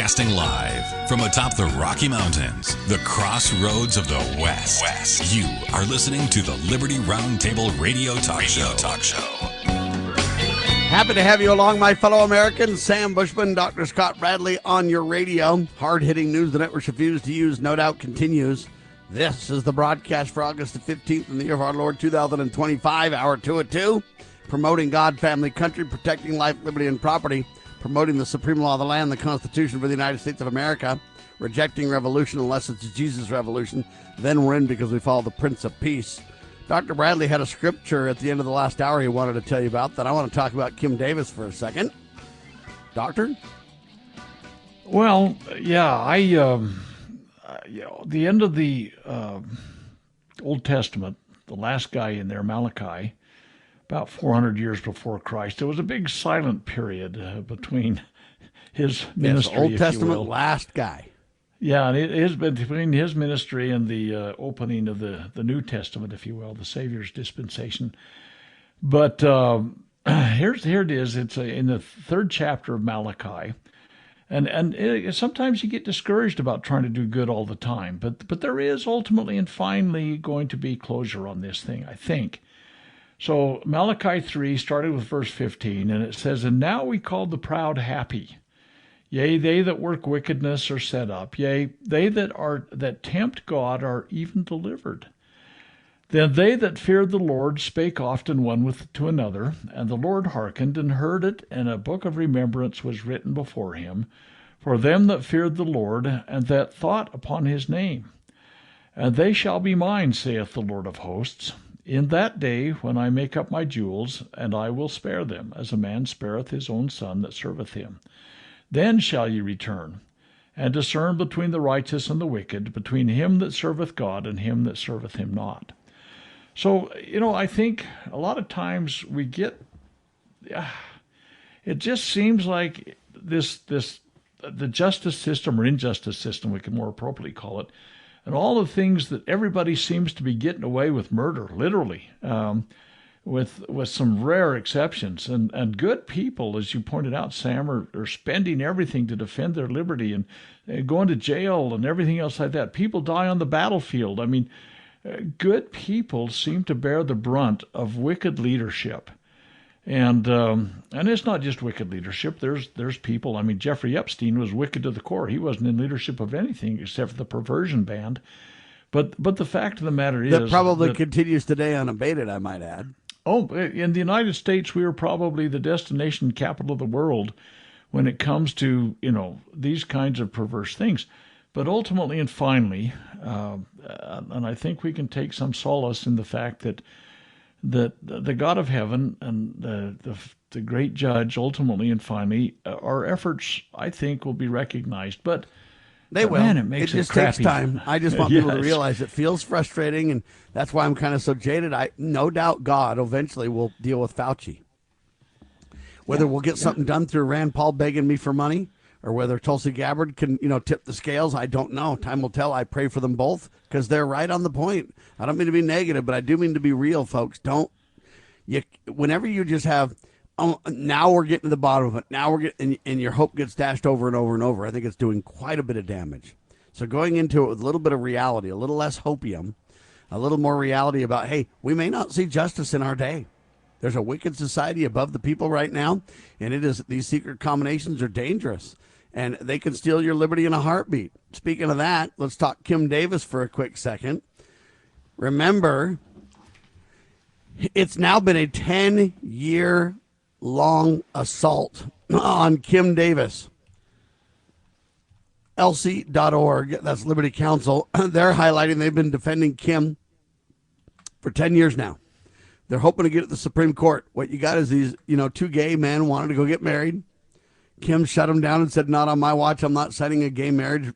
Broadcasting live from atop the Rocky Mountains, the crossroads of the West. You are listening to the Liberty RoundTable Radio Talk Show. Happy to have you along, my fellow Americans. Sam Bushman, Dr. Scott Bradley on your radio. Hard-hitting news the networks refuse to use, no doubt continues. This is the broadcast for August the 15th in the year of our Lord 2025, hour 2 at 2. Promoting God, family, country, protecting life, liberty, and property. Promoting the supreme law of the land, the Constitution for the United States of America. Rejecting revolution unless it's Jesus' revolution. Then we're in because we follow the Prince of Peace. Dr. Bradley had a scripture at the end of the last hour he wanted to tell you about that I want to talk about Kim Davis for a second. Doctor? Well, yeah, the end of the Old Testament, the last guy in there, Malachi, about 400 years before Christ, there was a big silent period between his ministry, Old Testament last guy. Yeah, and it has been between his ministry and the opening of the New Testament, if you will, the Savior's dispensation. But here it is. It's in the third chapter of Malachi. And sometimes you get discouraged about trying to do good all the time. But there is ultimately and finally going to be closure on this thing, I think. So Malachi 3 started with verse 15, and it says, "And now we call the proud happy. Yea, they that work wickedness are set up. Yea, they that tempt God are even delivered. Then they that feared the Lord spake often one to another, and the Lord hearkened and heard it, and a book of remembrance was written before him, for them that feared the Lord, and that thought upon his name. And they shall be mine, saith the Lord of hosts, in that day when I make up my jewels, and I will spare them, as a man spareth his own son that serveth him. Then shall ye return, and discern between the righteous and the wicked, between him that serveth God and him that serveth him not." So, I think a lot of times we get, it just seems like the justice system, or injustice system, we can more appropriately call it, and all the things that everybody seems to be getting away with murder, literally, with some rare exceptions. And good people, as you pointed out, Sam, are spending everything to defend their liberty and going to jail and everything else like that. People die on the battlefield. I mean, good people seem to bear the brunt of wicked leadership. And it's not just wicked leadership. There's people. I mean, Jeffrey Epstein was wicked to the core. He wasn't in leadership of anything except for the perversion band. But the fact of the matter is that probably continues today unabated, I might add. Oh, in the United States, we are probably the destination capital of the world when it comes to, these kinds of perverse things. But ultimately and finally, and I think we can take some solace in the fact that the God of heaven and the great judge, ultimately and finally, our efforts, I think, will be recognized. But they will. Man, it just crappy. Takes time. I just want people to realize it feels frustrating, and that's why I'm kind of so jaded. No doubt God eventually will deal with Fauci. Whether we'll get something done through Rand Paul begging me for money, or whether Tulsi Gabbard can, tip the scales, I don't know. Time will tell. I pray for them both because they're right on the point. I don't mean to be negative, but I do mean to be real, folks. Whenever you just have, now we're getting to the bottom of it. Now we're getting, and your hope gets dashed over and over and over. I think it's doing quite a bit of damage. So going into it with a little bit of reality, a little less hopium, a little more reality about, hey, we may not see justice in our day. There's a wicked society above the people right now, and these secret combinations are dangerous, and they can steal your liberty in a heartbeat. Speaking of that, let's talk Kim Davis for a quick second. Remember, it's now been a 10-year-long assault on Kim Davis. LC.org, that's Liberty Counsel, they're highlighting they've been defending Kim for 10 years now. They're hoping to get at the Supreme Court. What you got is these, two gay men wanted to go get married. Kim shut them down and said, not on my watch. I'm not signing a gay marriage,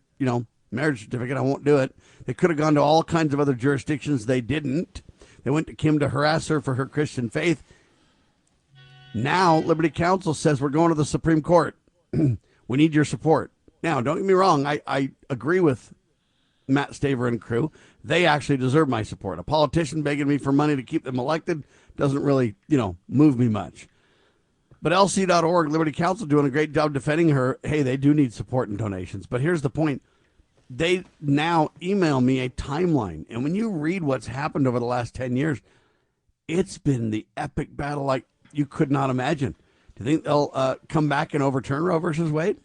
marriage certificate. I won't do it. They could have gone to all kinds of other jurisdictions. They didn't. They went to Kim to harass her for her Christian faith. Now, Liberty Counsel says we're going to the Supreme Court. We need your support. Now, don't get me wrong. I agree with Matt Staver and crew. They actually deserve my support. A politician begging me for money to keep them elected doesn't really, move me much. But LC.org, Liberty Counsel, doing a great job defending her. Hey, they do need support and donations. But here's the point. They now email me a timeline. And when you read what's happened over the last 10 years, it's been the epic battle like you could not imagine. Do you think they'll come back and overturn Roe versus Wade?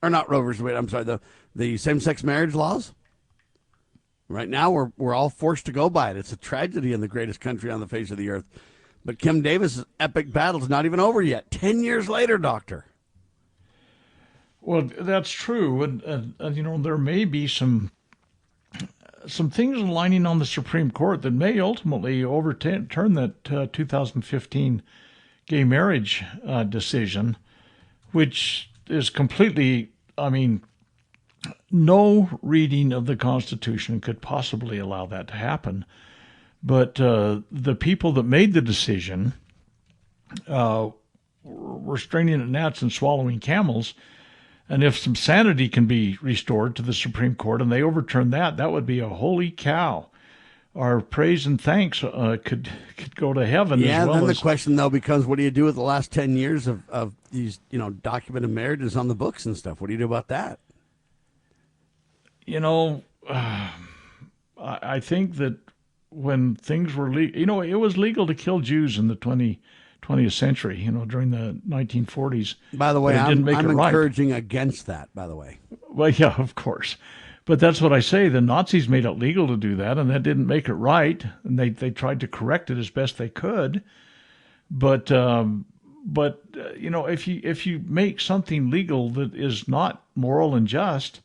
Or not Roe versus Wade, I'm sorry, the same-sex marriage laws? Right now, we're all forced to go by it. It's a tragedy in the greatest country on the face of the earth. But Kim Davis' epic battle is not even over yet. 10 years later, Doctor. Well, that's true. And there may be some things aligning on the Supreme Court that may ultimately overturn that 2015 gay marriage decision, which is completely, no reading of the Constitution could possibly allow that to happen. But the people that made the decision were straining at gnats and swallowing camels. And if some sanity can be restored to the Supreme Court and they overturn that, that would be a holy cow. Our praise and thanks could go to heaven. Yeah, as well. Then the question, though, becomes what do you do with the last 10 years of these, documented marriages on the books and stuff? What do you do about that? I think that when things were legal, it was legal to kill Jews in the 20th century, during the 1940s. By the way, I'm right. encouraging against that, by the way. Well, yeah, of course. But that's what I say. The Nazis made it legal to do that, and that didn't make it right. And they tried to correct it as best they could. But if you make something legal that is not moral and just,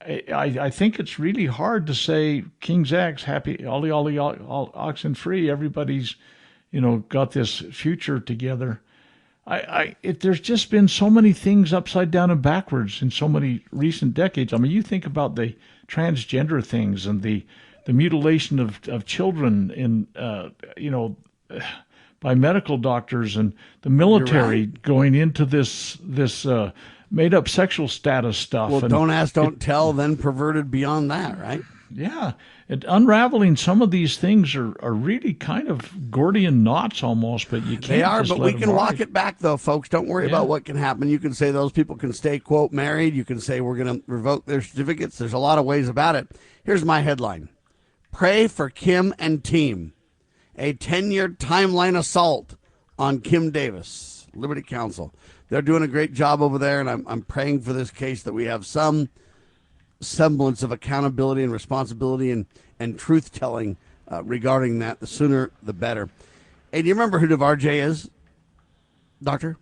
I think it's really hard to say King's X, happy, all oxen free, everybody's, got this future together. There's just been so many things upside down and backwards in so many recent decades. You think about the transgender things and the mutilation of children in, by medical doctors, and the military going into this made-up sexual status stuff. Well, don't ask, don't tell, then perverted beyond that, right? Yeah. Unraveling some of these things are really kind of Gordian knots almost, but you can't. They are, just but let we them can ride. walk it back, though, folks. Don't worry about what can happen. You can say those people can stay, quote, married. You can say we're going to revoke their certificates. There's a lot of ways about it. Here's my headline. Pray for Kim and team. A 10-year timeline assault on Kim Davis, Liberty Counsel. They're doing a great job over there, and I'm praying for this case that we have some semblance of accountability and responsibility and truth-telling regarding that. The sooner, the better. Hey, do you remember who Devarjay is, Doctor?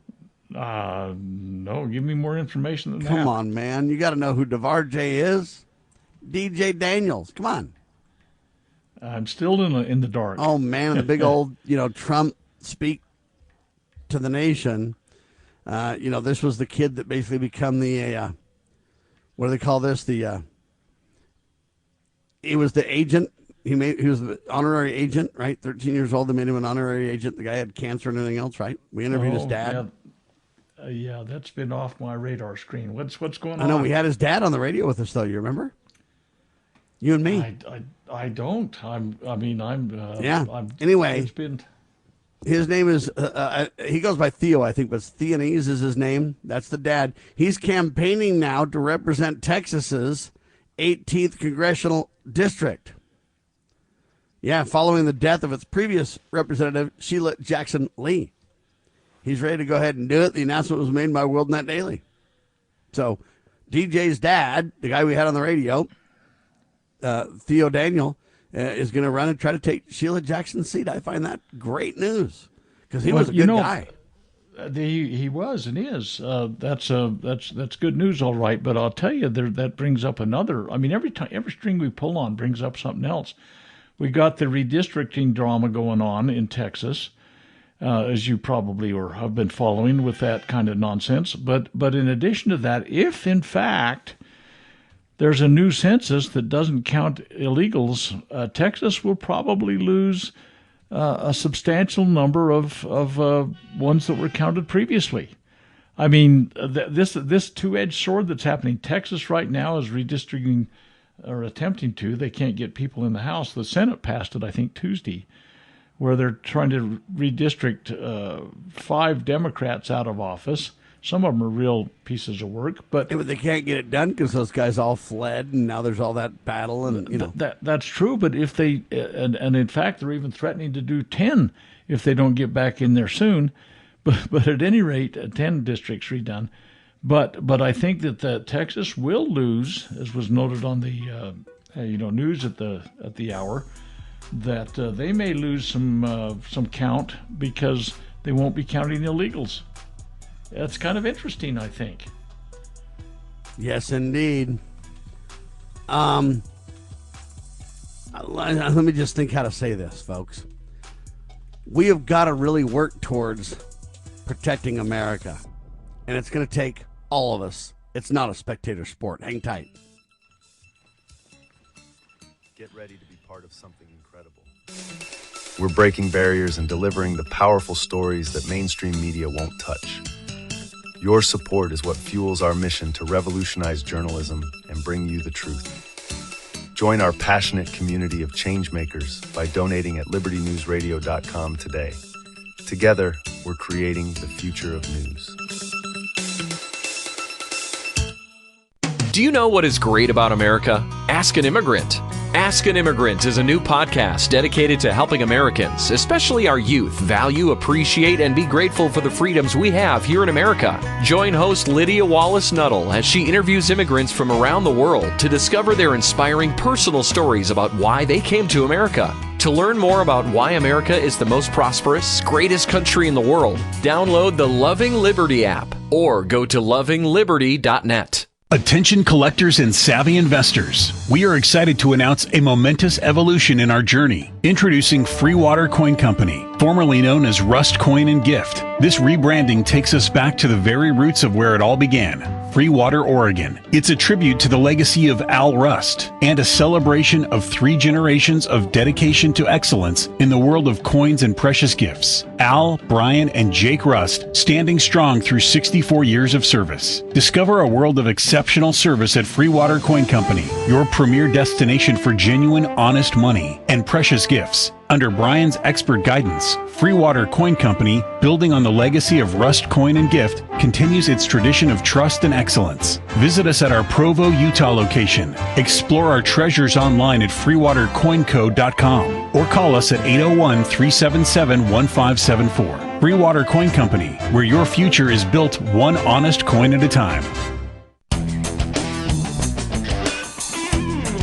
No, give me more information than that. Come on, man. You got to know who Devarjay is. DJ Daniels. Come on. I'm still in the dark. Oh, man, the big old, Trump speak to the nation. This was the kid that basically become the, what do they call this? He was the agent. He was the honorary agent, right? 13 years old. They made him an honorary agent. The guy had cancer and everything else, right? We interviewed his dad. Yeah, that's been off my radar screen. What's going on? I know we had his dad on the radio with us, though. You remember? You and me. I don't. Anyway, it's been. His name is, he goes by Theo, I think, but Theodis is his name. That's the dad. He's campaigning now to represent Texas's 18th congressional district. Yeah, following the death of its previous representative, Sheila Jackson Lee. He's ready to go ahead and do it. The announcement was made by WorldNet Daily. So DJ's dad, the guy we had on the radio, Theodis Daniel, is going to run and try to take Sheila Jackson's seat. I find that great news because he was a good guy. He was and is. That's good news, all right. But I'll tell you, that brings up another. Every string we pull on brings up something else. We got the redistricting drama going on in Texas, as you probably or have been following with that kind of nonsense. But in addition to that, if in fact there's a new census that doesn't count illegals, Texas will probably lose a substantial number of ones that were counted previously. This two-edged sword that's happening. Texas right now is redistricting, or attempting to. They can't get people in the House. The Senate passed it, I think, Tuesday. where they're trying to redistrict 5 Democrats out of office. Some of them are real pieces of work, but they can't get it done because those guys all fled, and now there's all that battle, and that's true. But if they and in fact they're even threatening to do 10 if they don't get back in there soon. But at any rate, 10 districts redone. But I think that Texas will lose, as was noted on the news at the hour, that they may lose some count because they won't be counting illegals. That's kind of interesting, I think. Yes, indeed. Let me just think how to say this, folks. We have got to really work towards protecting America, and it's going to take all of us. It's not a spectator sport. Hang tight. Get ready to be part of something incredible. We're breaking barriers and delivering the powerful stories that mainstream media won't touch. Your support is what fuels our mission to revolutionize journalism and bring you the truth. Join our passionate community of changemakers by donating at libertynewsradio.com today. Together, we're creating the future of news. Do you know what is great about America? Ask an Immigrant. Ask an Immigrant is a new podcast dedicated to helping Americans, especially our youth, value, appreciate, and be grateful for the freedoms we have here in America. Join host Lydia Wallace-Nuttall as she interviews immigrants from around the world to discover their inspiring personal stories about why they came to America. To learn more about why America is the most prosperous, greatest country in the world, download the Loving Liberty app or go to lovingliberty.net. Attention collectors and savvy investors. We are excited to announce a momentous evolution in our journey. Introducing Free Water Coin Company, formerly known as Rust Coin and Gift. This rebranding takes us back to the very roots of where it all began. Free Water, Oregon. It's a tribute to the legacy of Al Rust and a celebration of 3 generations of dedication to excellence in the world of coins and precious gifts. Al, Brian, and Jake Rust standing strong through 64 years of service. Discover a world of exceptional service at Free Water Coin Company, your premier destination for genuine, honest money and precious gifts. Under Brian's expert guidance, Free Water Coin Company, building on the legacy of Rust Coin and Gift, continues its tradition of trust and excellence. Visit us at our Provo, Utah location. Explore our treasures online at freewatercoinco.com or call us at 801-377-1574. Free Water Coin Company, where your future is built one honest coin at a time.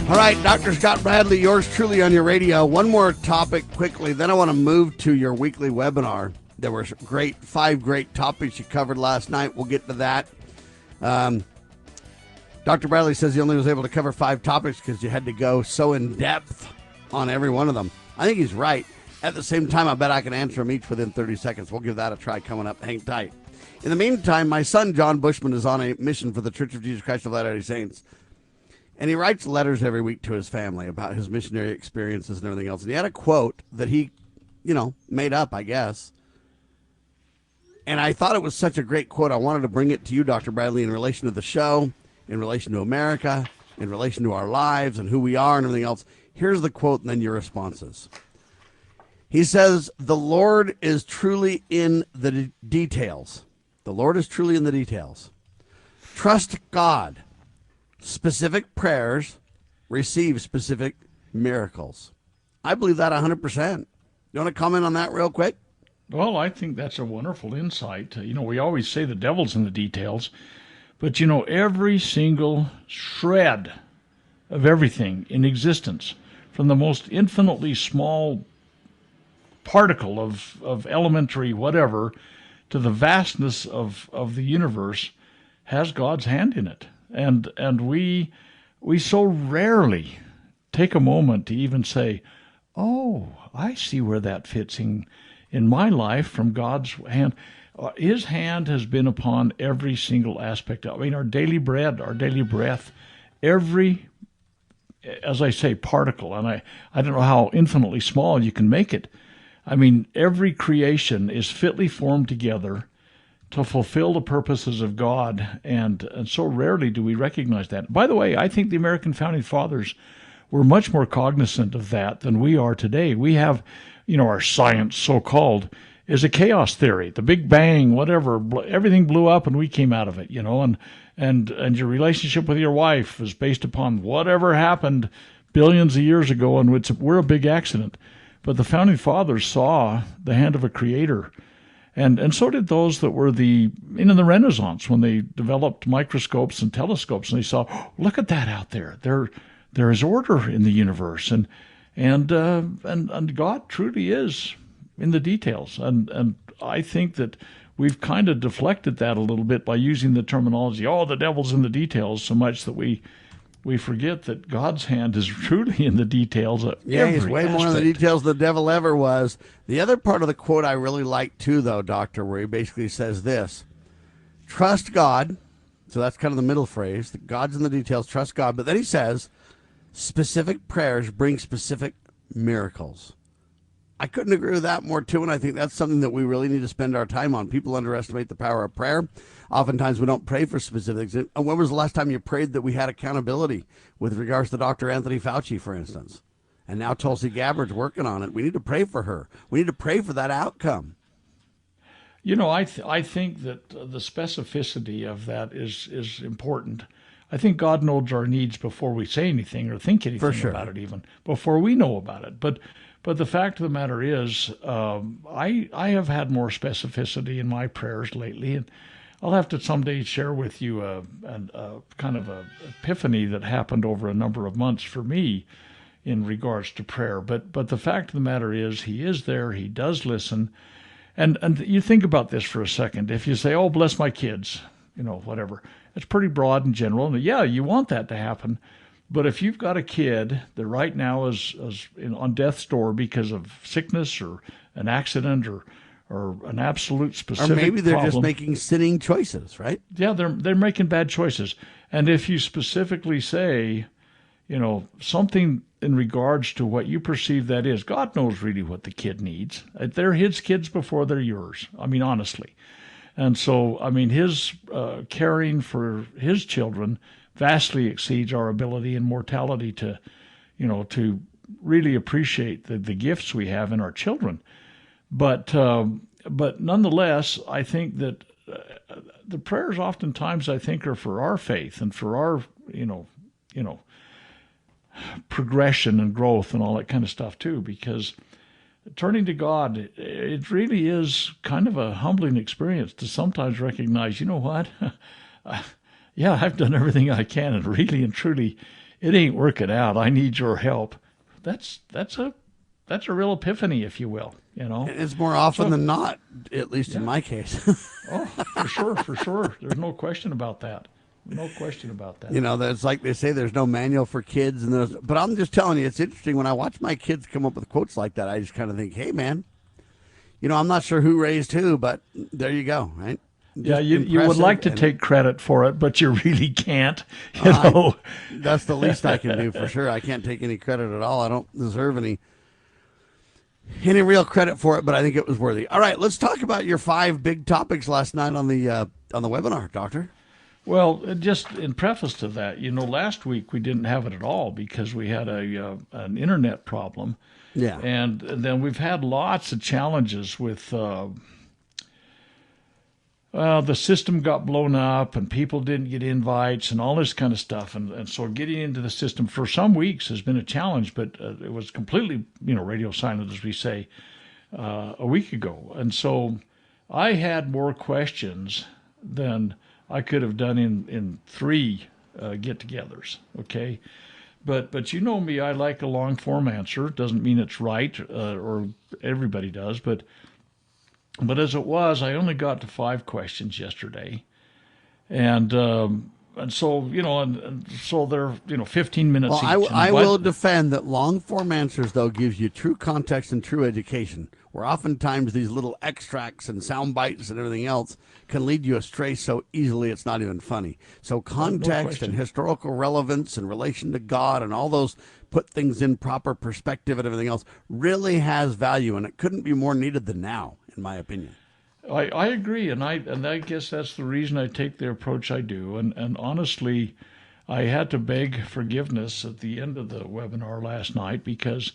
All right, Dr. Scott Bradley, yours truly on your radio. One more topic quickly, then I want to move to your weekly webinar. There were 5 great topics you covered last night. We'll get to that. Dr. Bradley says he only was able to cover 5 topics because you had to go so in depth on every one of them. I think he's right. At the same time, I bet I can answer them each within 30 seconds. We'll give that a try coming up. Hang tight. In the meantime, my son, John Bushman, is on a mission for the Church of Jesus Christ of Latter-day Saints. And he writes letters every week to his family about his missionary experiences and everything else. And he had a quote that he, made up, I guess. And I thought it was such a great quote. I wanted to bring it to you, Dr. Bradley, in relation to the show, in relation to America, in relation to our lives and who we are and everything else. Here's the quote and then your responses. He says, "The Lord is truly in the details. The Lord is truly in the details. Trust God. Specific prayers receive specific miracles." I believe that 100%. You want to comment on that real quick? Well, I think that's a wonderful insight. We always say the devil's in the details, but every single shred of everything in existence, from the most infinitely small particle of elementary whatever to the vastness of the universe, has God's hand in it. And we so rarely take a moment to even say, "Oh, I see where that fits in my life from God's hand." His hand has been upon every single aspect of our daily bread, our daily breath, every, as I say, particle. And I don't know how infinitely small you can make it. Every creation is fitly formed together to fulfill the purposes of God, and so rarely do we recognize that. By the way, I think the American Founding Fathers were much more cognizant of that than we are today. We have, our science so-called, is a chaos theory. The Big Bang, whatever, everything blew up and we came out of it, and your relationship with your wife is based upon whatever happened billions of years ago, and we're a big accident. But the Founding Fathers saw the hand of a creator, and so did those that were in the Renaissance, when they developed microscopes and telescopes, and they saw, oh, look at that out there. There is order in the universe, and God truly is in the details. And I think that we've kind of deflected that a little bit by using the terminology, oh, the devil's in the details, so much that we forget that God's hand is truly in the details of every he's way aspect. more in the details than the devil ever was. The other part of the quote I really like too, though, Doctor, where he basically says this: trust God. So that's kind of the middle phrase. God's in the details, trust God. But then he says, specific prayers bring specific miracles. I couldn't agree with that more, too, and I think that's something that we really need to spend our time on. People underestimate the power of prayer. Oftentimes we don't pray for specifics. And when was the last time you prayed that we had accountability with regards to Dr. Anthony Fauci, for instance? And now Tulsi Gabbard's working on it. We need to pray for her. We need to pray for that outcome. I think that the specificity of that is important. I think God knows our needs before we say anything or think anything about it, even before we know about it. But the fact of the matter is, I have had more specificity in my prayers lately, and I'll have to someday share with you a kind of a epiphany that happened over a number of months for me in regards to prayer. But the fact of the matter is, He is there. He does listen, and you think about this for a second. If you say, "Oh, bless my kids," whatever, it's pretty broad and general, and yeah, you want that to happen. But if you've got a kid that right now is on death's door because of sickness or an accident or an absolute specific problem, or maybe they're problem, just making sinning choices, right? Yeah, they're making bad choices. And if you specifically say, something in regards to what you perceive that is, God knows really what the kid needs. They're His kids before they're yours. I mean, honestly. And so, His caring for His children vastly exceeds our ability and mortality to really appreciate the gifts we have in our children. But nonetheless, I think that the prayers oftentimes, I think, are for our faith and for our, progression and growth and all that kind of stuff too, because turning to God, it really is kind of a humbling experience to sometimes recognize, you know what? Yeah, I've done everything I can, and really and truly, it ain't working out. I need your help. That's a real epiphany, if you will. It's more often than not, at least in my case. Oh, for sure. There's no question about that. No question about that. That's like they say, there's no manual for kids, but I'm just telling you, it's interesting when I watch my kids come up with quotes like that. I just kind of think, hey, man, I'm not sure who raised who, but there you go, right? Yeah, you would like to take credit for it, but you really can't. That's the least I can do, for sure. I can't take any credit at all. I don't deserve any real credit for it, but I think it was worthy. All right, let's talk about your 5 big topics last night on the webinar, Doctor. Well, just in preface to that, last week we didn't have it at all because we had an internet problem. Yeah, and then we've had lots of challenges with. The system got blown up and people didn't get invites and all this kind of stuff. And so getting into the system for some weeks has been a challenge, but it was completely, radio silent, as we say, a week ago. And so I had more questions than I could have done in 3 get-togethers, okay? But you know me, I like a long-form answer. Doesn't mean it's right, or everybody does, But as it was, I only got to 5 questions yesterday, and so so they're 15 minutes each. I will defend that long form answers though gives you true context and true education. Where oftentimes these little extracts and sound bites and everything else can lead you astray so easily it's not even funny. So context and historical relevance in relation to God and all those put things in proper perspective and everything else really has value, and it couldn't be more needed than now, in my opinion. I agree, and I guess that's the reason I take the approach I do. And honestly, I had to beg forgiveness at the end of the webinar last night because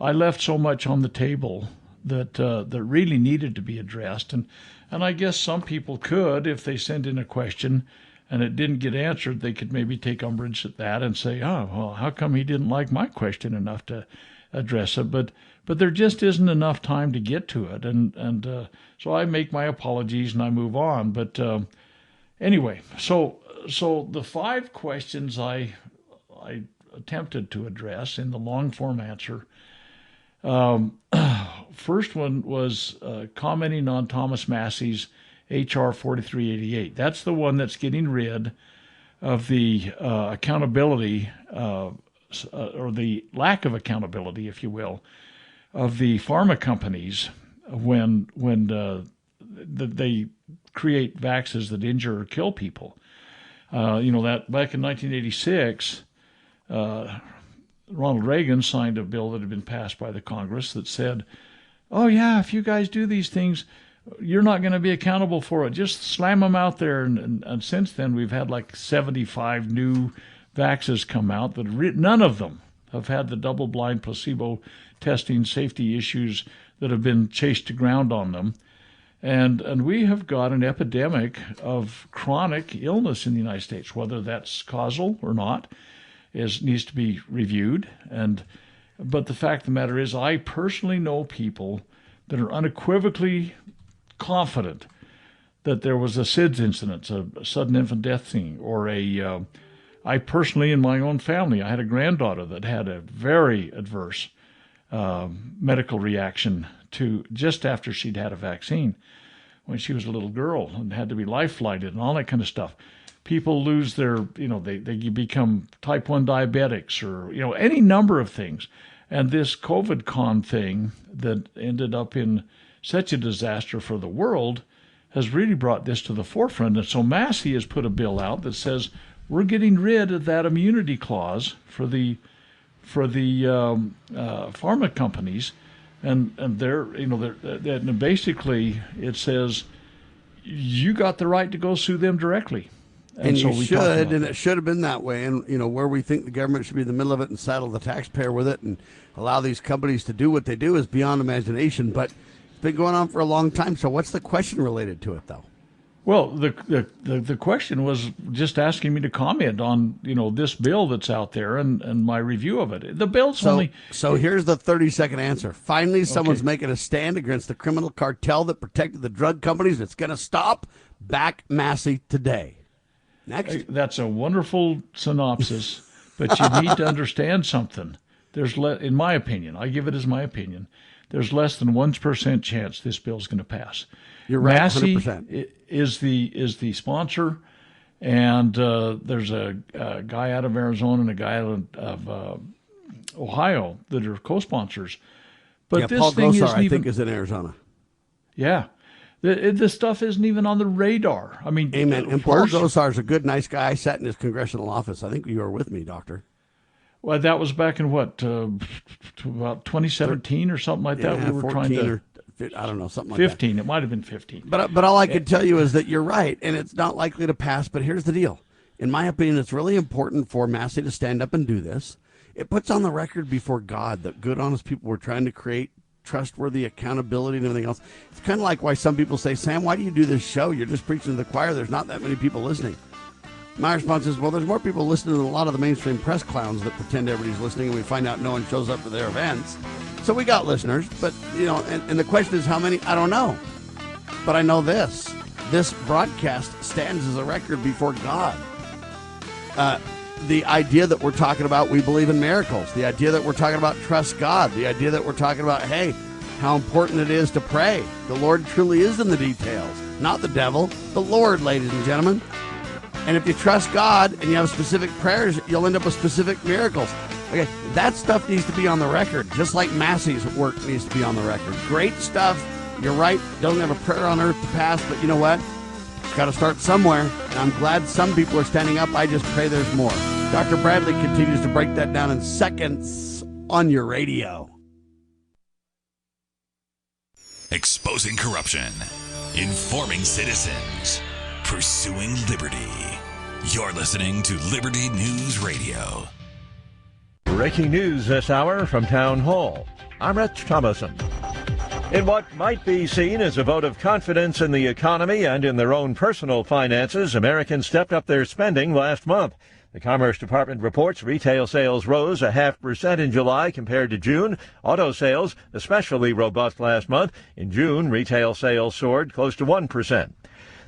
I left so much on the table that that really needed to be addressed. And I guess some people could, if they send in a question and it didn't get answered, they could maybe take umbrage at that and say, oh, well, how come he didn't like my question enough to address it? But there just isn't enough time to get to it. And so I make my apologies and I move on. But anyway, so the 5 questions I attempted to address in the long form answer. First one was commenting on Thomas Massey's H.R. 4388. That's the one that's getting rid of the accountability, or the lack of accountability, if you will, of the pharma companies when they create vaccines that injure or kill people. That back in 1986, Ronald Reagan signed a bill that had been passed by the Congress that said, oh, yeah, if you guys do these things, you're not going to be accountable for it. Just slam them out there. And since then, we've had like 75 new vaccines come out that none of them have had the double-blind placebo testing safety issues that have been chased to ground on them. And we have got an epidemic of chronic illness in the United States, whether that's causal or not. Needs to be reviewed. But the fact of the matter is, I personally know people that are unequivocally confident that there was a SIDS incident, a sudden infant death thing, or I personally, in my own family, I had a granddaughter that had a very adverse medical reaction to just after she'd had a vaccine when she was a little girl and had to be life-flighted and all that kind of stuff. People lose their, they become type 1 diabetics or, any number of things. And this COVID con thing that ended up in such a disaster for the world has really brought this to the forefront. And so Massey has put a bill out that says we're getting rid of that immunity clause for the pharma companies. And they're, basically it says you got the right to go sue them directly. And so you should, and it should have been that way. And, where we think the government should be in the middle of it and saddle the taxpayer with it and allow these companies to do what they do is beyond imagination. But it's been going on for a long time. So what's the question related to it, though? Well, the question was just asking me to comment on, this bill that's out there and my review of it. The bill's So here's the 30-second answer. Finally, someone's making a stand against the criminal cartel that protected the drug companies. It's going to stop. Back Massey today. Next. That's a wonderful synopsis, but you need to understand something. In my opinion, I give it as my opinion, there's less than 1% chance this bill's going to pass. You're right, Massey 100%. is the sponsor, and there's a guy out of Arizona and a guy out of Ohio that are co-sponsors. But this Paul thing Gosar, I think, is in Arizona. Yeah. This stuff isn't even on the radar. I mean, amen. And Paul Gosar's a good, nice guy. I sat in his congressional office. I think you were with me, Doctor. Well, that was back in about 2017 or something like that. Yeah, we were trying to. I don't know, something like 15. It might have been 15. But all I can tell you is that you're right, and it's not likely to pass. But here's the deal. In my opinion, it's really important for Massey to stand up and do this. It puts on the record before God that good, honest people were trying to create trustworthy accountability and everything else. It's kind of like why some people say, Sam, why do you do this show? You're just preaching to the choir. There's not that many people listening. My response is, well, there's more people listening than a lot of the mainstream press clowns that pretend everybody's listening, and we find out no one shows up for their events. So we got listeners, but, and the question is how many? I don't know. But I know this. This broadcast stands as a record before God. The idea that we're talking about, we believe in miracles. The idea that we're talking about trust God. The idea that we're talking about, hey, how important it is to pray. The Lord truly is in the details, not the devil, the Lord, ladies and gentlemen. And if you trust God and you have specific prayers, you'll end up with specific miracles. Okay, that stuff needs to be on the record, just like Massey's work needs to be on the record. Great stuff. You're right. Don't have a prayer on earth to pass, but you know what? It's got to start somewhere. And I'm glad some people are standing up. I just pray there's more. Dr. Bradley continues to break that down in seconds on your radio. Exposing corruption, informing citizens, pursuing liberty. You're listening to Liberty News Radio. Breaking news this hour from Town Hall. I'm Rich Thomason. In what might be seen as a vote of confidence in the economy and in their own personal finances, Americans stepped up their spending last month. The Commerce Department reports retail sales rose 0.5% in July compared to June. Auto sales, especially robust last month. In June, retail sales soared close to 1%.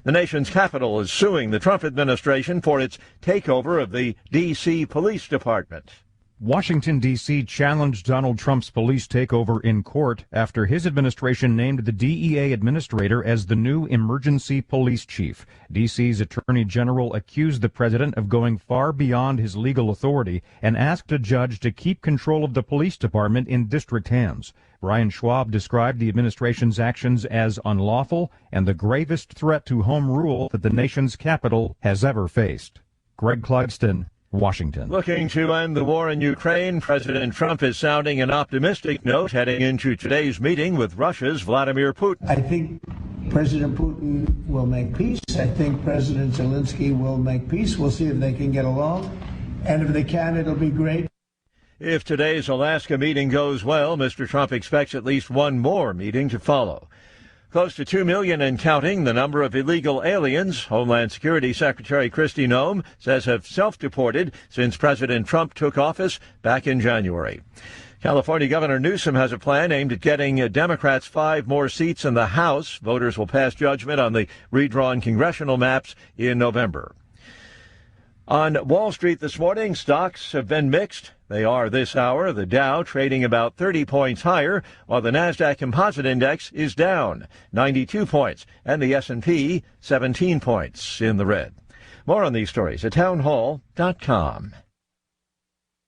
The nation's capital is suing the Trump administration for its takeover of the D.C. Police Department. Washington, D.C. challenged Donald Trump's police takeover in court after his administration named the DEA administrator as the new emergency police chief. D.C.'s attorney general accused the president of going far beyond his legal authority and asked a judge to keep control of the police department in district hands. Brian Schwab described the administration's actions as unlawful and the gravest threat to home rule that the nation's capital has ever faced. Greg Clugston, Washington. Looking to end the war in Ukraine, President Trump is sounding an optimistic note heading into today's meeting with Russia's Vladimir Putin. I think President Putin will make peace. I think President Zelensky will make peace. We'll see if they can get along. And if they can, it'll be great. If today's Alaska meeting goes well, Mr. Trump expects at least one more meeting to follow. Close to 2 million and counting the number of illegal aliens, Homeland Security Secretary Kristi Noem says have self-deported since President Trump took office back in January. California Governor Newsom has a plan aimed at getting Democrats 5 more seats in the House. Voters will pass judgment on the redrawn congressional maps in November. On Wall Street this morning, stocks have been mixed. They are this hour. The Dow trading about 30 points higher, while the Nasdaq Composite Index is down 92 points, and the S&P 17 points in the red. More on these stories at townhall.com.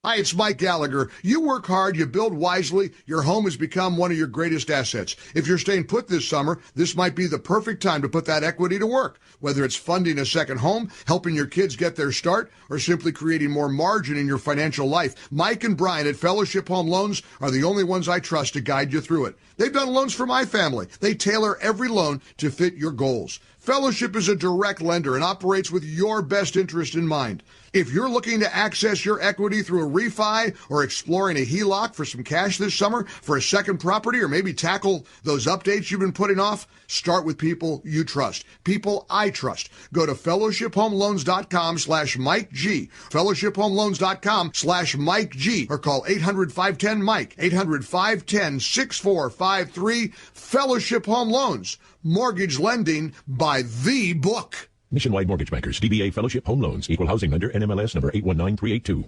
Hi, it's Mike Gallagher. You work hard, you build wisely, your home has become one of your greatest assets. If you're staying put this summer, this might be the perfect time to put that equity to work. Whether it's funding a second home, helping your kids get their start, or simply creating more margin in your financial life, Mike and Brian at Fellowship Home Loans are the only ones I trust to guide you through it. They've done loans for my family. They tailor every loan to fit your goals. Fellowship is a direct lender and operates with your best interest in mind. If you're looking to access your equity through a refi or exploring a HELOC for some cash this summer for a second property, or maybe tackle those updates you've been putting off, start with people you trust, people I trust. Go to fellowshiphomeloans.com/Mike G, fellowshiphomeloans.com/Mike G, or call 800-510-MIKE, 800-510-6453. Fellowship Home Loans, mortgage lending by the book. Nationwide Mortgage Bankers, DBA Fellowship Home Loans, Equal Housing Lender, NMLS number 819382.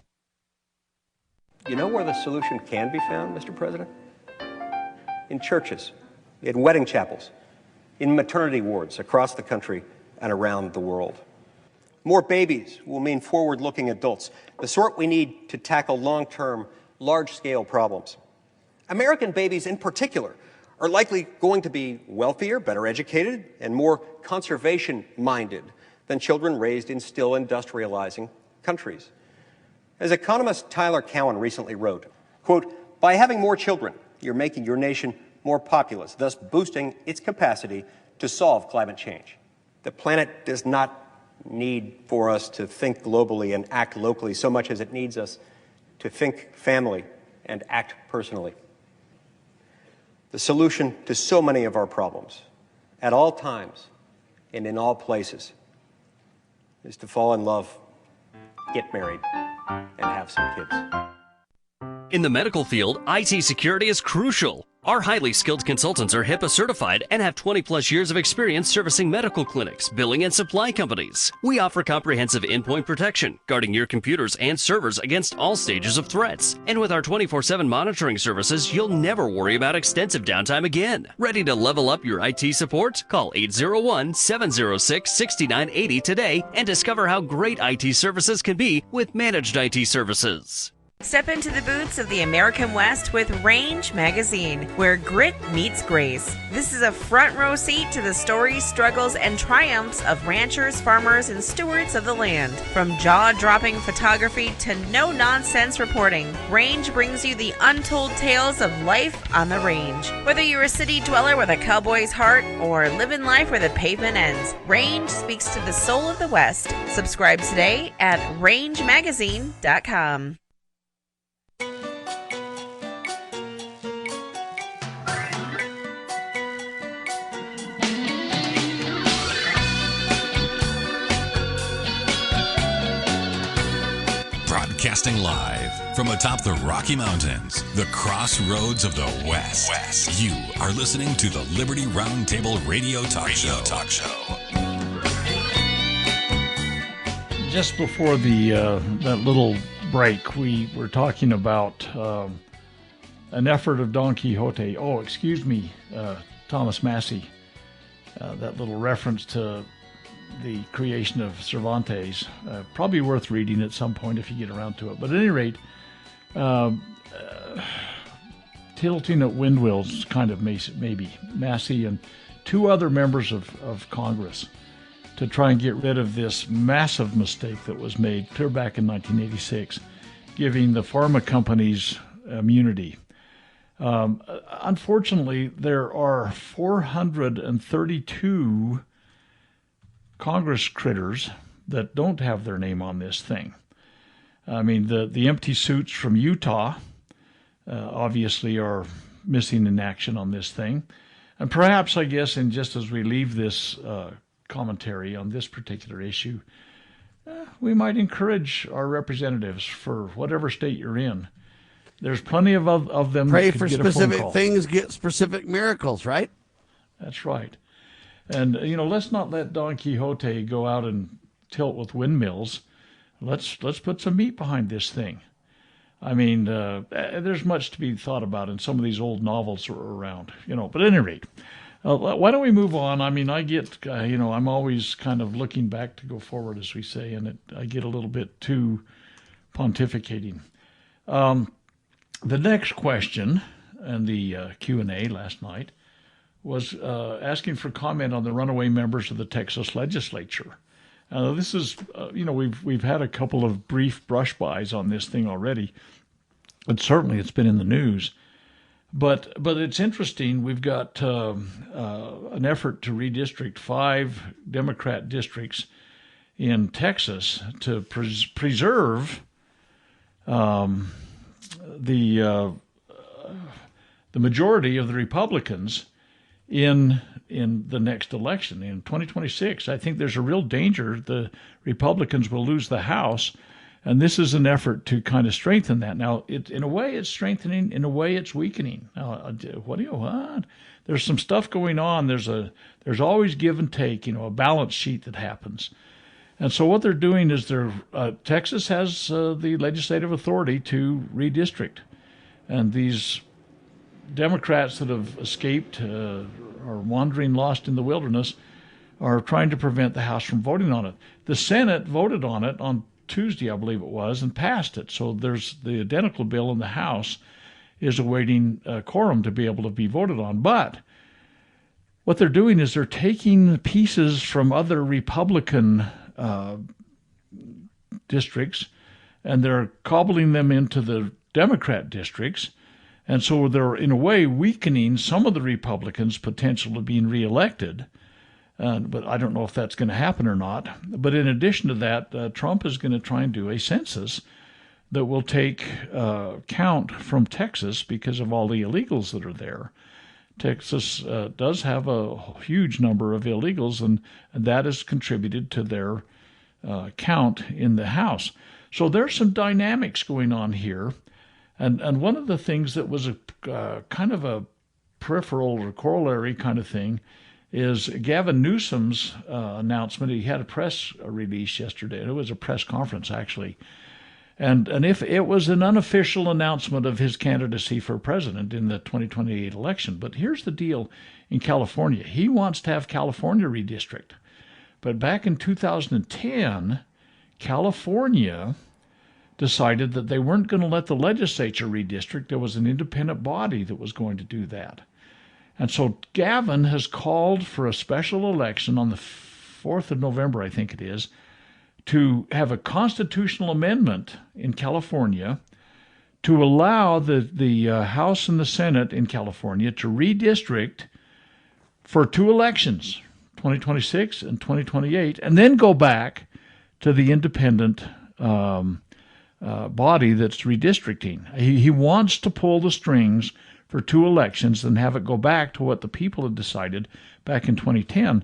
You know where the solution can be found, Mr. President? In churches, in wedding chapels, in maternity wards across the country and around the world. More babies will mean forward-looking adults, the sort we need to tackle long-term, large-scale problems. American babies in particular are likely going to be wealthier, better educated, and more conservation-minded than children raised in still industrializing countries. As economist Tyler Cowen recently wrote, quote, "By having more children, you're making your nation more populous, thus boosting its capacity to solve climate change. The planet does not need for us to think globally and act locally so much as it needs us to think family and act personally. The solution to so many of our problems, at all times and in all places, is to fall in love, get married, and have some kids." In the medical field, IT security is crucial. Our highly skilled consultants are HIPAA certified and have 20-plus years of experience servicing medical clinics, billing, and supply companies. We offer comprehensive endpoint protection, guarding your computers and servers against all stages of threats. And with our 24/7 monitoring services, you'll never worry about extensive downtime again. Ready to level up your IT support? Call 801-706-6980 today and discover how great IT services can be with managed IT services. Step into the boots of the American West with Range Magazine, where grit meets grace. This is a front row seat to the stories, struggles, and triumphs of ranchers, farmers, and stewards of the land. From jaw-dropping photography to no-nonsense reporting, Range brings you the untold tales of life on the range. Whether you're a city dweller with a cowboy's heart or living life where the pavement ends, Range speaks to the soul of the West. Subscribe today at rangemagazine.com. Broadcasting live from atop the Rocky Mountains, the crossroads of the West. You are listening to the Liberty RoundTable Radio Talk Show. Just before that little break, we were talking about an effort of Don Quixote. Oh, excuse me, Thomas Massey. That little reference to the creation of Cervantes. Probably worth reading at some point if you get around to it. But at any rate, tilting at windmills, kind of maybe Massey and two other members of Congress to try and get rid of this massive mistake that was made clear back in 1986, giving the pharma companies immunity. Unfortunately, there are 432 Congress critters that don't have their name on this thing. I mean, the empty suits from Utah obviously are missing in action on this thing. And perhaps, I guess, and just as we leave this commentary on this particular issue, we might encourage our representatives for whatever state you're in. There's plenty of them. Pray that for get a phone specific call. things, get specific miracles, right? That's right. And, let's not let Don Quixote go out and tilt with windmills. Let's put some meat behind this thing. I mean, there's much to be thought about in some of these old novels that are around, But at any rate, why don't we move on? I mean, I get, I'm always kind of looking back to go forward, as we say, and I get a little bit too pontificating. The next question and the Q&A last night was asking for comment on the runaway members of the Texas legislature. This is, we've had a couple of brief brush-bys on this thing already, and certainly it's been in the news. But it's interesting. We've got an effort to redistrict 5 Democrat districts in Texas to preserve the majority of the Republicans in the next election in 2026. I think there's a real danger the Republicans will lose the House, and this is an effort to kind of strengthen that. Now, in a way, it's strengthening. In a way, it's weakening. Now, what? There's some stuff going on. There's always give and take. A balance sheet that happens. And so what they're doing is Texas has the legislative authority to redistrict, and these Democrats that have escaped or wandering lost in the wilderness are trying to prevent the House from voting on it. The Senate voted on it on Tuesday, I believe it was, and passed it. So there's the identical bill in the House is awaiting quorum to be able to be voted on. But what they're doing is they're taking pieces from other Republican districts and they're cobbling them into the Democrat districts. And so they're, in a way, weakening some of the Republicans' potential of being reelected. But I don't know if that's going to happen or not. But in addition to that, Trump is going to try and do a census that will take count from Texas because of all the illegals that are there. Texas does have a huge number of illegals, and that has contributed to their count in the House. So there's some dynamics going on here. And one of the things that was a kind of a peripheral or corollary kind of thing is Gavin Newsom's announcement. He had a press release yesterday. It was a press conference, actually. And if it was an unofficial announcement of his candidacy for president in the 2028 election. But here's the deal in California. He wants to have California redistrict. But back in 2010, California decided that they weren't going to let the legislature redistrict. There was an independent body that was going to do that. And so Gavin has called for a special election on the 4th of November, I think it is, to have a constitutional amendment in California to allow the House and the Senate in California to redistrict for 2 elections, 2026 and 2028, and then go back to the independent body that's redistricting. He wants to pull the strings for 2 elections and have it go back to what the people had decided back in 2010.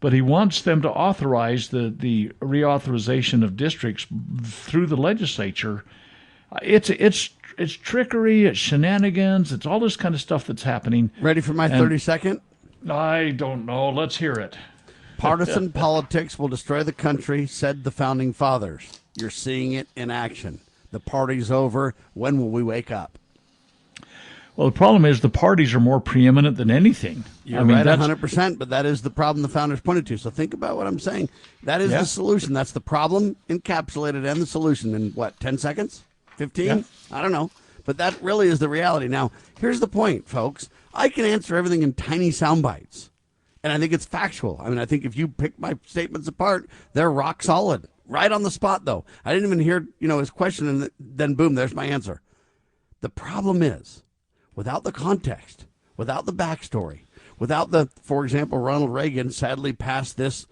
But he wants them to authorize the reauthorization of districts through the legislature It's trickery, it's shenanigans, it's all this kind of stuff that's happening. Ready for my 30-second? I don't know. Let's hear it. Partisan politics will destroy the country, said the Founding Fathers. You're seeing it in action. The party's over. When will we wake up? Well, the problem is the parties are more preeminent than anything. You're right 100%, but that is the problem the founders pointed to. So think about what I'm saying. That is the solution. That's the problem encapsulated and the solution in, 10 seconds? 15? Yeah. I don't know. But that really is the reality. Now, here's the point, folks. I can answer everything in tiny sound bites, and I think it's factual. I mean, I think if you pick my statements apart, they're rock solid. Right on the spot, though. I didn't even hear, his question, and then boom, there's my answer. The problem is, without the context, without the backstory, without for example, Ronald Reagan sadly passed this,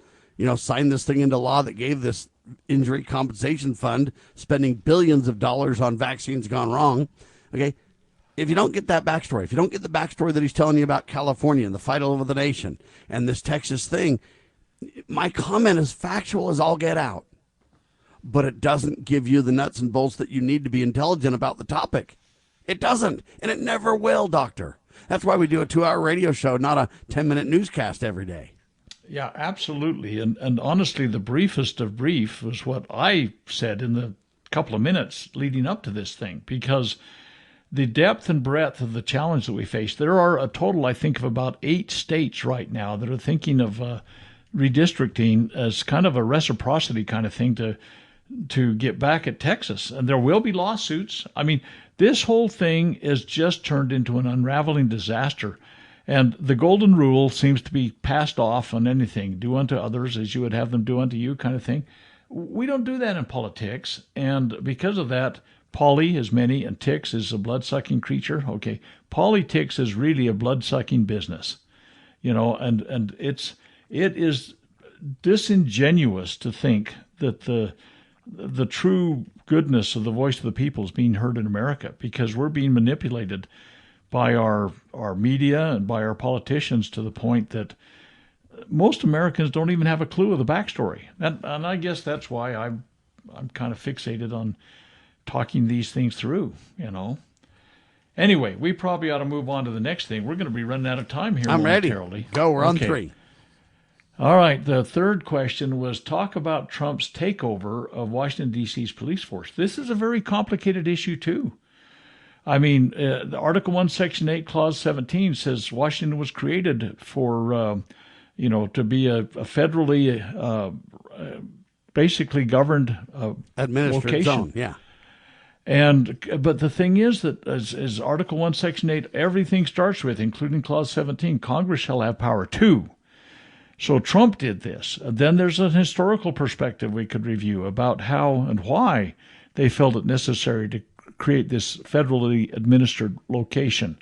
signed this thing into law that gave this injury compensation fund, spending billions of dollars on vaccines gone wrong. Okay. If you don't get that backstory, if you don't get the backstory that he's telling you about California and the fight all over the nation and this Texas thing, my comment is factual as all get out, but it doesn't give you the nuts and bolts that you need to be intelligent about the topic. It doesn't, and it never will, Doctor. That's why we do a 2-hour radio show, not a 10-minute newscast every day. Yeah, absolutely. And honestly, the briefest of brief was what I said in the couple of minutes leading up to this thing, because the depth and breadth of the challenge that we face, there are a total, I think, of about 8 states right now that are thinking of redistricting as kind of a reciprocity kind of thing to get back at Texas. And there will be lawsuits. I mean, this whole thing is just turned into an unraveling disaster. And the golden rule seems to be passed off on anything. Do unto others as you would have them do unto you kind of thing. We don't do that in politics. And because of that, poly is many and ticks is a blood-sucking creature. Okay, politics is really a blood-sucking business. And it is disingenuous to think that the true goodness of the voice of the people is being heard in America, because we're being manipulated by our media and by our politicians to the point that most Americans don't even have a clue of the backstory. And I guess that's why I'm kind of fixated on talking these things through, Anyway, we probably ought to move on to the next thing. We're going to be running out of time here. I'm ready. Go, we're on 3. All right, the third question was talk about Trump's takeover of Washington, D.C.'s police force. This is a very complicated issue, too. I mean, Article 1, Section 8, Clause 17 says Washington was created for, to be a federally, basically governed administered location. Zone, yeah. But the thing is that as Article 1, Section 8, everything starts with, including Clause 17, Congress shall have power too. So Trump did this. Then there's an historical perspective we could review about how and why they felt it necessary to create this federally administered location.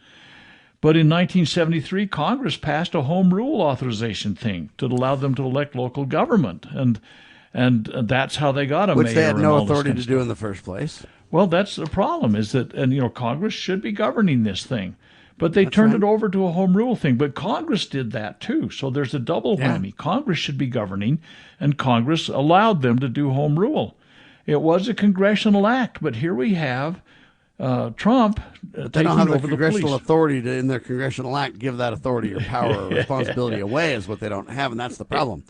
But in 1973, Congress passed a home rule authorization thing to allow them to elect local government. And that's how they got a mayor. Which they had no authority to do in the first place. Well, that's the problem, is that, Congress should be governing this thing. But they turned it over to a home rule thing. But Congress did that, too. So there's a double whammy. Congress should be governing, and Congress allowed them to do home rule. It was a congressional act, but here we have Trump they don't have the congressional authority to, in their congressional act, give that authority or power or responsibility away is what they don't have, and that's the problem.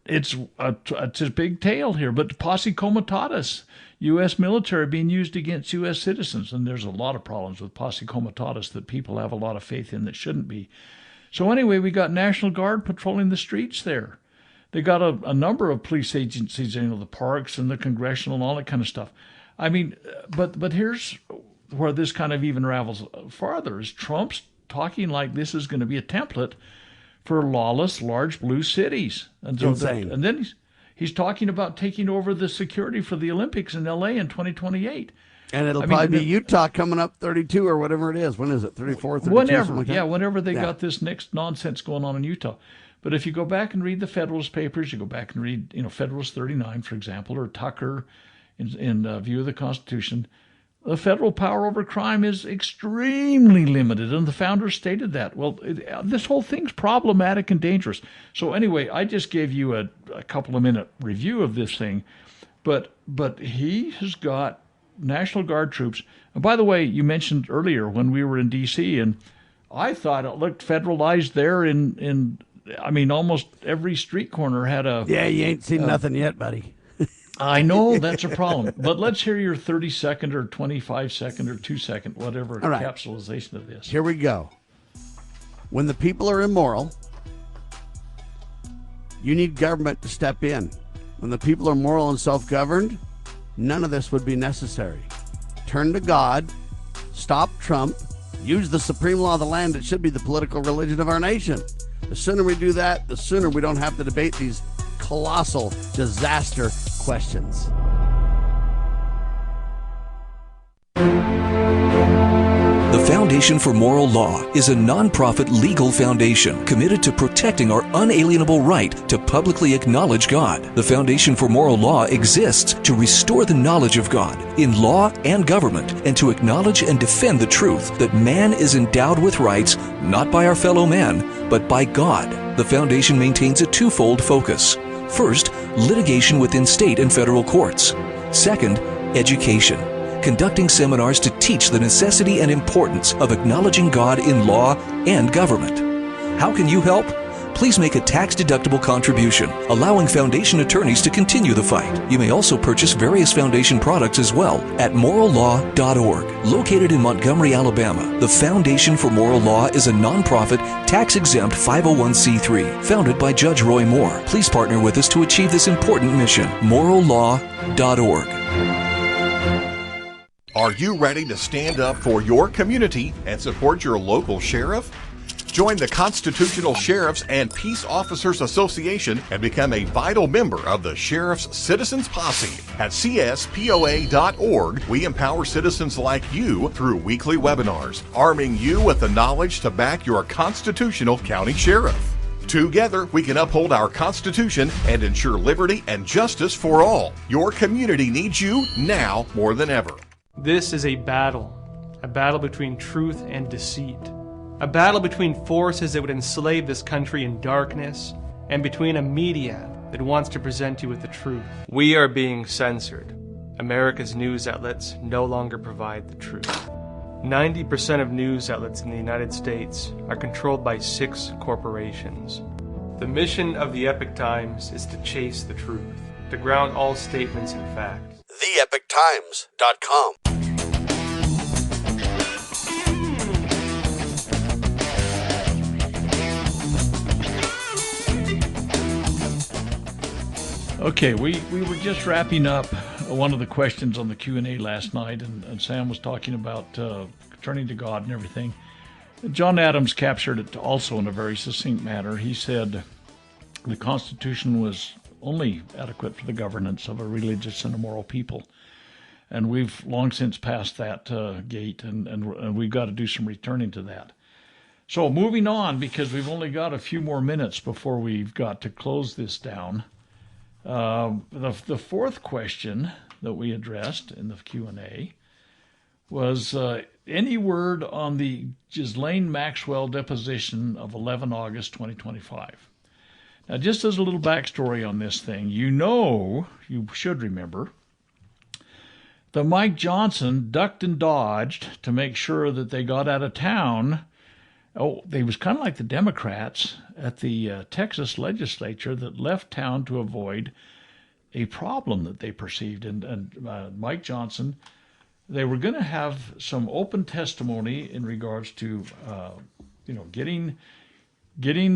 It's a big tale here, but posse comitatus, U.S. military being used against U.S. citizens, and there's a lot of problems with posse comitatus that people have a lot of faith in that shouldn't be. So anyway, we got National Guard patrolling the streets there. They got a number of police agencies, the parks and the congressional and all that kind of stuff. I mean, but here's where this kind of even ravels farther, is Trump's talking like this is going to be a template for lawless large blue cities. And so and then he's talking about taking over the security for the Olympics in L.A. in 2028. And it'll probably be Utah coming up 32 or whatever it is. When is it? 34, 32? Whenever, whenever they got this next nonsense going on in Utah. But if you go back and read the Federalist Papers, you go back and read, Federalist 39, for example, or Tucker in View of the Constitution, the federal power over crime is extremely limited, and the founders stated that. Well, this whole thing's problematic and dangerous. So anyway, I just gave you a couple of minute review of this thing, but he has got National Guard troops. And by the way, you mentioned earlier when we were in D.C., and I thought it looked federalized there in almost every street corner had a... Yeah, you ain't seen nothing yet, buddy. I know that's a problem. But let's hear your 30-second or 25-second or 2-second, whatever capsulization of this. Here we go. When the people are immoral, you need government to step in. When the people are moral and self-governed, none of this would be necessary. Turn to God, stop Trump, use the supreme law of the land that should be the political religion of our nation. The sooner we do that, the sooner we don't have to debate these colossal disaster questions. The Foundation for Moral Law is a nonprofit legal foundation committed to protecting our unalienable right to publicly acknowledge God. The Foundation for Moral Law exists to restore the knowledge of God in law and government, and to acknowledge and defend the truth that man is endowed with rights not by our fellow man, but by God. The foundation maintains a twofold focus. First, litigation within state and federal courts. Second, education, conducting seminars to teach the necessity and importance of acknowledging God in law and government. How can you help? Please make a tax-deductible contribution, allowing foundation attorneys to continue the fight. You may also purchase various foundation products as well at morallaw.org. Located in Montgomery, Alabama, the Foundation for Moral Law is a nonprofit, tax-exempt 501c3 founded by Judge Roy Moore. Please partner with us to achieve this important mission. morallaw.org. Are you ready to stand up for your community and support your local sheriff? Join the Constitutional Sheriffs and Peace Officers Association and become a vital member of the Sheriff's Citizens Posse. At cspoa.org, we empower citizens like you through weekly webinars, arming you with the knowledge to back your constitutional county sheriff. Together, we can uphold our Constitution and ensure liberty and justice for all. Your community needs you now more than ever. This is a battle between truth and deceit. A battle between forces that would enslave this country in darkness, and between a media that wants to present you with the truth. We are being censored. America's news outlets no longer provide the truth. 90% of news outlets in the United States are controlled by 6 corporations. The mission of the Epoch Times is to chase the truth, to ground all statements in fact. TheEpochTimes.com. Okay, we were just wrapping up one of the questions on the Q&A last night, and Sam was talking about turning to God and everything. John Adams captured it also in a very succinct manner. He said the Constitution was only adequate for the governance of a religious and a moral people. And we've long since passed that gate, and we've got to do some returning to that. So moving on, because we've only got a few more minutes before we've got to close this down. The fourth question that we addressed in the Q&A was any word on the Ghislaine Maxwell deposition of 11 August 2025. Now, just as a little backstory on this thing, you should remember, that Mike Johnson ducked and dodged to make sure that they got out of town. Oh, they was kind of like the Democrats at the Texas legislature that left town to avoid a problem that they perceived. And Mike Johnson, they were going to have some open testimony in regards to, getting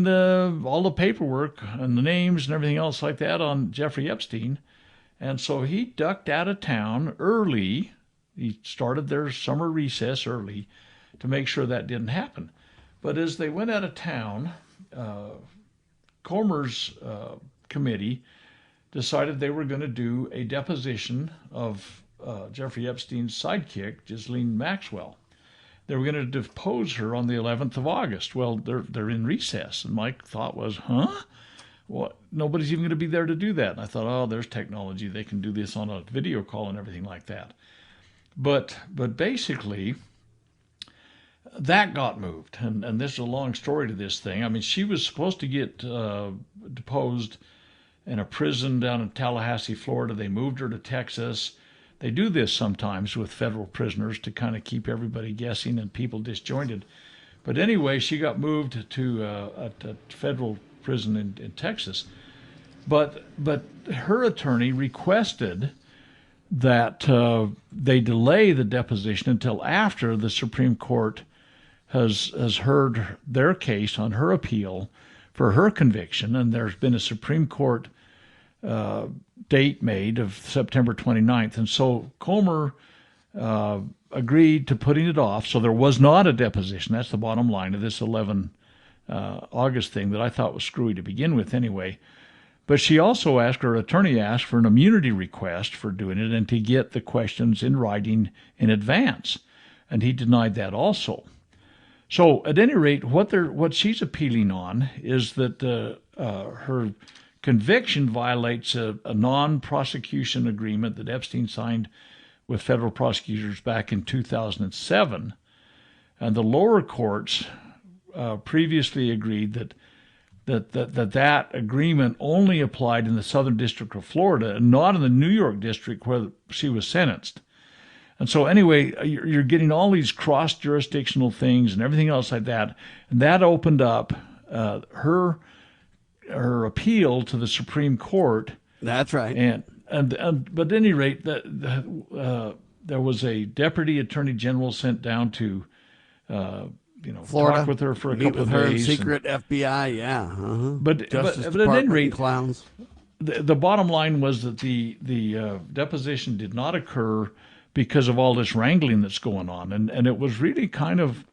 all the paperwork and the names and everything else like that on Jeffrey Epstein. And so he ducked out of town early. He started their summer recess early to make sure that didn't happen. But as they went out of town, Comer's committee decided they were going to do a deposition of Jeffrey Epstein's sidekick, Ghislaine Maxwell. They were going to depose her on the 11th of August. Well, they're in recess, and my thought was, what? Nobody's even going to be there to do that. And I thought, oh, there's technology. They can do this on a video call and everything like that. But basically, that got moved. And there's a long story to this thing. I mean, she was supposed to get deposed in a prison down in Tallahassee, Florida. They moved her to Texas. They do this sometimes with federal prisoners to kind of keep everybody guessing and people disjointed. But anyway, she got moved to a federal prison in Texas. But her attorney requested that they delay the deposition until after the Supreme Court has heard their case on her appeal for her conviction, and there's been a Supreme Court date made of September 29th. And so Comer agreed to putting it off. So there was not a deposition. That's the bottom line of this 11 August thing that I thought was screwy to begin with anyway. But she also asked, her attorney asked, for an immunity request for doing it and to get the questions in writing in advance. And he denied that also. So at any rate, what she's appealing on is that her conviction violates a non-prosecution agreement that Epstein signed with federal prosecutors back in 2007. And the lower courts previously agreed that agreement only applied in the Southern District of Florida and not in the New York District where she was sentenced. And so anyway, you're getting all these cross-jurisdictional things and everything else like that. And that opened up her appeal to the Supreme Court. That's right. But at any rate, there was a deputy attorney general sent down to Florida, talk with her for a meet couple with of her days. Secret FBI, yeah. Uh-huh. But at any rate, clowns. The bottom line was that the deposition did not occur because of all this wrangling that's going on. And it was really kind of,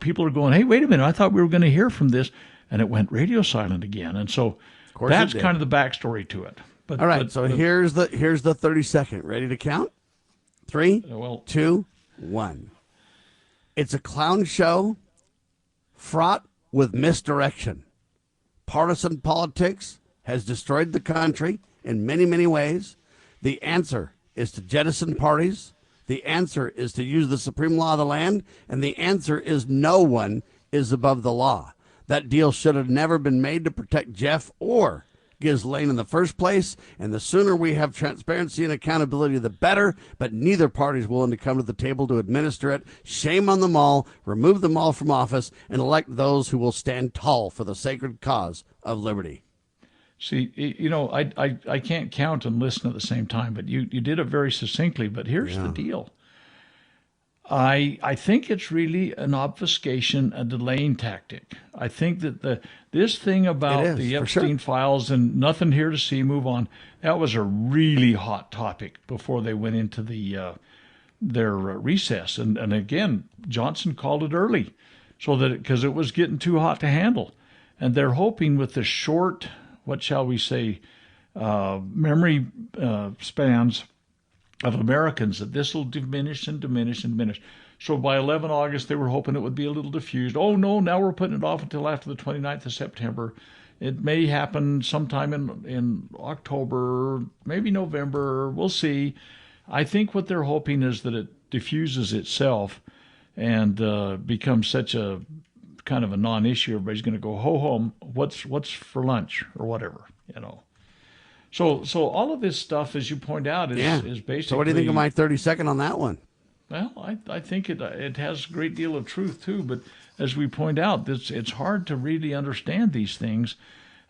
people are going, hey, wait a minute, I thought we were going to hear from this. And it went radio silent again. And so that's kind of the backstory to it. But, all right, here's the 30-second. Ready to count? 3, 2, 1. It's a clown show fraught with misdirection. Partisan politics has destroyed the country in many, many ways. The answer is to jettison parties. The answer is to use the supreme law of the land. And the answer is no one is above the law. That deal should have never been made to protect Jeff or Ghislaine in the first place. And the sooner we have transparency and accountability, the better. But neither party is willing to come to the table to administer it. Shame on them all. Remove them all from office and elect those who will stand tall for the sacred cause of liberty. See, I can't count and listen at the same time, but you did it very succinctly. But here's the deal. I think it's really an obfuscation, a delaying tactic. I think that this thing about the Epstein files and nothing here to see, move on, that was a really hot topic before they went into their recess. And again, Johnson called it early because it was getting too hot to handle. And they're hoping with the short, what shall we say, memory spans of Americans that this will diminish and diminish and diminish. So by 11 August, they were hoping it would be a little diffused. Oh, no, now we're putting it off until after the 29th of September. It may happen sometime in October, maybe November. We'll see. I think what they're hoping is that it diffuses itself and becomes such a kind of a non-issue. Everybody's going to go, ho home, what's for lunch or whatever, So all of this stuff, as you point out, is basically... So what do you think of my 30-second on that one? Well, I think it has a great deal of truth, too. But as we point out, it's hard to really understand these things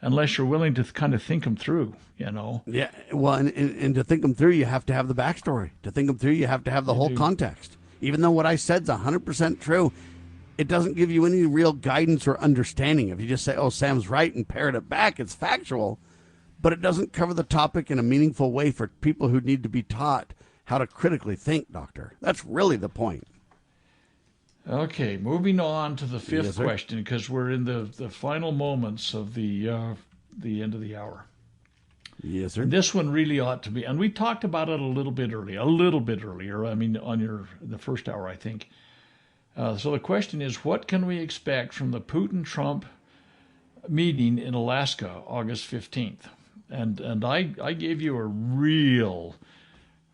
unless you're willing to kind of think them through, Yeah, well, and to think them through, you have to have the backstory. To think them through, you have to have the whole context. Even though what I said is 100% true, it doesn't give you any real guidance or understanding. If you just say, oh, Sam's right, and parrot it back, it's factual. But it doesn't cover the topic in a meaningful way for people who need to be taught how to critically think, Doctor. That's really the point. Okay, moving on to the fifth question, because we're in the final moments of the end of the hour. Yes, sir. This one really ought to be, and we talked about it a little bit earlier. I mean, on the first hour, I think. So the question is, what can we expect from the Putin-Trump meeting in Alaska, August 15th? And I gave you a real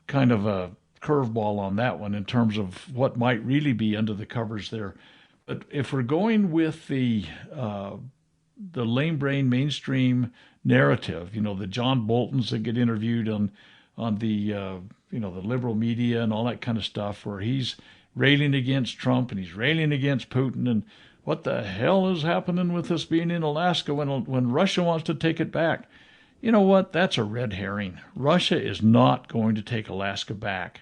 kind of a curveball on that one in terms of what might really be under the covers there. But if we're going with the lame brain mainstream narrative, the John Boltons that get interviewed on the the liberal media and all that kind of stuff, where he's railing against Trump and he's railing against Putin, and what the hell is happening with us being in Alaska when Russia wants to take it back? You know what? That's a red herring. Russia is not going to take Alaska back.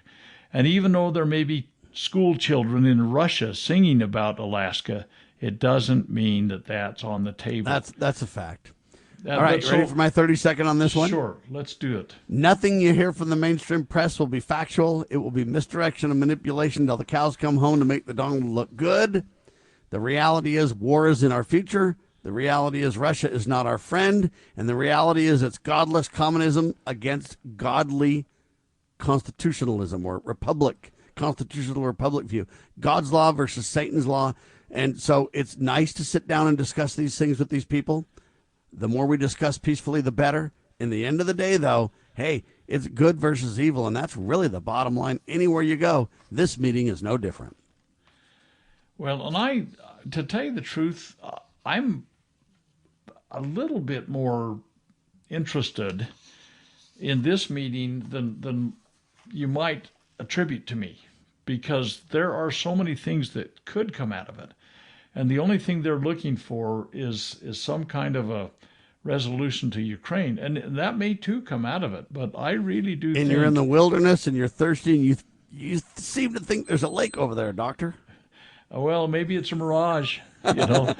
And even though there may be school children in Russia singing about Alaska, it doesn't mean that that's on the table. That's a fact. All right, ready for my 30-second on this one? Sure, let's do it. Nothing you hear from the mainstream press will be factual. It will be misdirection and manipulation till the cows come home to make the Donald look good. The reality is war is in our future. The reality is Russia is not our friend. And the reality is it's godless communism against godly constitutionalism or republic, constitutional republic view. God's law versus Satan's law. And so it's nice to sit down and discuss these things with these people. The more we discuss peacefully, the better. In the end of the day, though, hey, it's good versus evil, and that's really the bottom line. Anywhere you go, this meeting is no different. Well, and to tell you the truth, I'm a little bit more interested in this meeting than you might attribute to me, because there are so many things that could come out of it. And the only thing they're looking for is some kind of a resolution to Ukraine. And that may too come out of it. But I really do think... And you're in the wilderness and you're thirsty and you seem to think there's a lake over there, Doctor. Well, maybe it's a mirage. Mirages,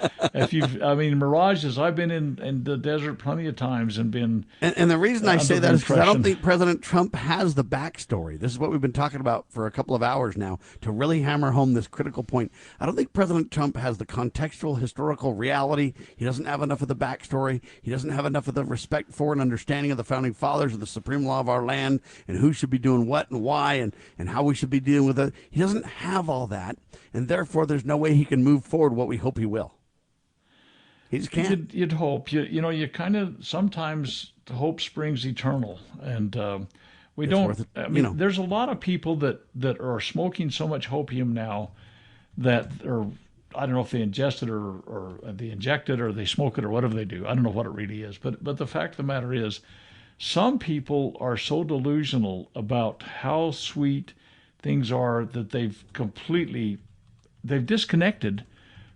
I've been in the desert plenty of times and been... And the reason I say that is because I don't think President Trump has the backstory. This is what we've been talking about for a couple of hours now to really hammer home this critical point. I don't think President Trump has the contextual historical reality. He doesn't have enough of the backstory. He doesn't have enough of the respect for and understanding of the founding fathers of the supreme law of our land and who should be doing what and why and how we should be dealing with it. He doesn't have all that. And therefore, there's no way he can move forward what we hope he will. He just can't. You'd hope. You kind of, sometimes hope springs eternal. And we it's don't, there's a lot of people that are smoking so much hopium now that are, I don't know if they ingest it or they inject it or they smoke it or whatever they do. I don't know what it really is. But the fact of the matter is, some people are so delusional about how sweet things are that they've disconnected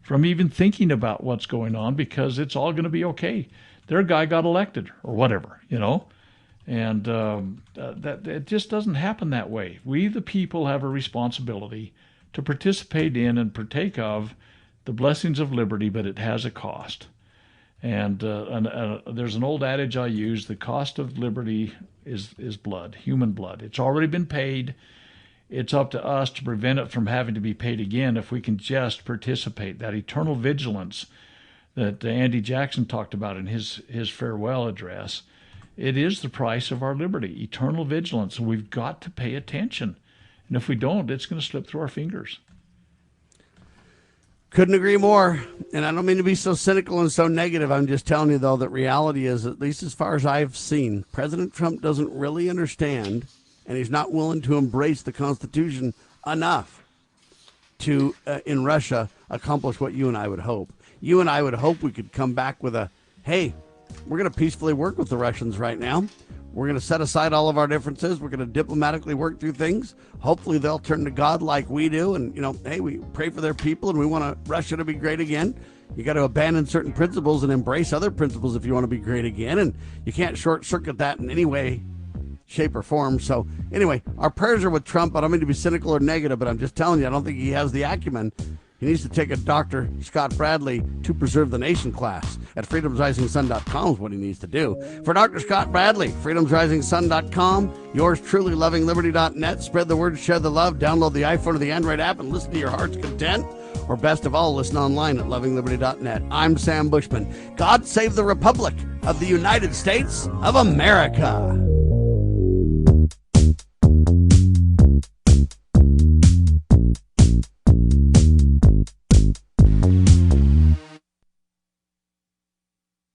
from even thinking about what's going on, because it's all going to be okay. Their guy got elected or whatever, and that it just doesn't happen that way. We, the people, have a responsibility to participate in and partake of the blessings of liberty, but it has a cost. And there's an old adage I use: the cost of liberty is blood, human blood. It's already been paid. It's up to us to prevent it from having to be paid again if we can just participate. That eternal vigilance that Andy Jackson talked about in his farewell address, it is the price of our liberty, eternal vigilance. And we've got to pay attention. And if we don't, it's going to slip through our fingers. Couldn't agree more. And I don't mean to be so cynical and so negative. I'm just telling you, though, that reality is, at least as far as I've seen, President Trump doesn't really understand, and he's not willing to embrace the Constitution enough to, in Russia, accomplish what you and I would hope. You and I would hope we could come back with hey, we're going to peacefully work with the Russians right now. We're going to set aside all of our differences. We're going to diplomatically work through things. Hopefully they'll turn to God like we do. And, hey, we pray for their people and we want Russia to be great again. You got to abandon certain principles and embrace other principles if you want to be great again. And you can't short circuit that in any way, shape, or form. So anyway, our prayers are with Trump. I don't mean to be cynical or negative, but I'm just telling you, I don't think he has the acumen. He needs to take a Dr. Scott Bradley to preserve the nation class at freedomsrisingsun.com is what he needs to do. For Dr. Scott Bradley, freedomsrisingsun.com, yours truly, lovingliberty.net. Spread the word, share the love, download the iPhone or the Android app and listen to your heart's content. Or best of all, listen online at lovingliberty.net. I'm Sam Bushman. God save the Republic of the United States of America.